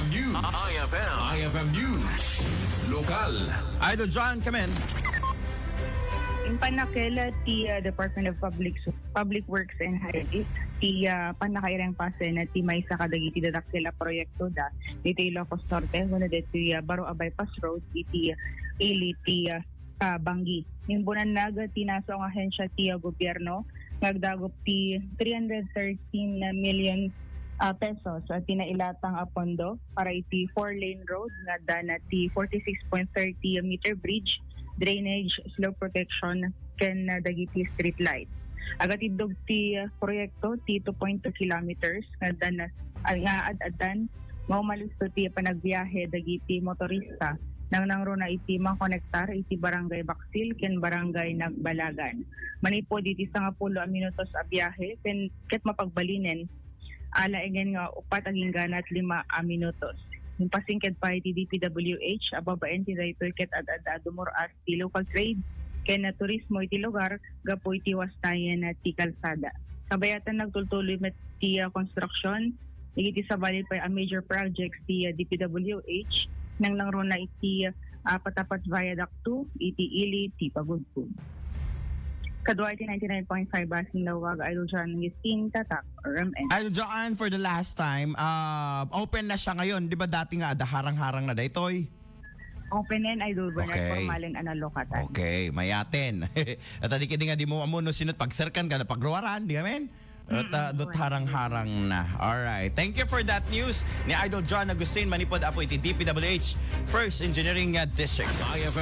IFM News. IFM News. Lokal. Idol John, come in. In Panakela, ti Department of Public Works and Highways, ti panakairang pasen na ti may sa kadagiti dadakila proyekto da dito Ilocos Norte, wala dito Baro Bypass Road, iti ili ti Bangi. Yung bunan naga tinaso ang ahensya ti gobyerno, nagdagop ti 313 million pesos at tinailatang pondo para iti 4-lane road nga dana ti 46.30 meter bridge, drainage, slope protection, ken dagiti street light. Agatidog ti proyekto ti 2.2 kilometers nga dana nga ad-adan maumalisto ti panagbiyahe dagiti motorista nang nangruna iti mangkonektar iti barangay Baksil ken barangay Nagbalagan. Manipo diti 10 minutos a biyahe ken ket mapagbalinen ala ingen nga upat aging ganat 5 minutos. Yung pasingked pa iti DPWH ababaen ti daytoy ket ad-ada dumuras ti local trade ken na turismo iti lugar gapo iti wastayan ti kalsada. Kabayatan nagtultuloy met ti construction iti sabali pa a major projects ti DPWH nang langruna iti Patapat Viaduct 2 iti ili ti Pagudpud. Kadwa iti 99.5 basing lawag Idol John Gising Tatak RMN. Idol John, for the last time, open na siya ngayon. Di ba dati nga, harang-harang na daytoy? Open and Idol Bernard Okay. formalin analokatan. Okay, mayaten. At adik nga di mo amuno sinot pagserkan ka na pagruwaran, di ka men? At dot harang-harang na. Alright. Thank you for that news ni Idol John Agustin Manipod Apo iti DPWH First Engineering District. IFM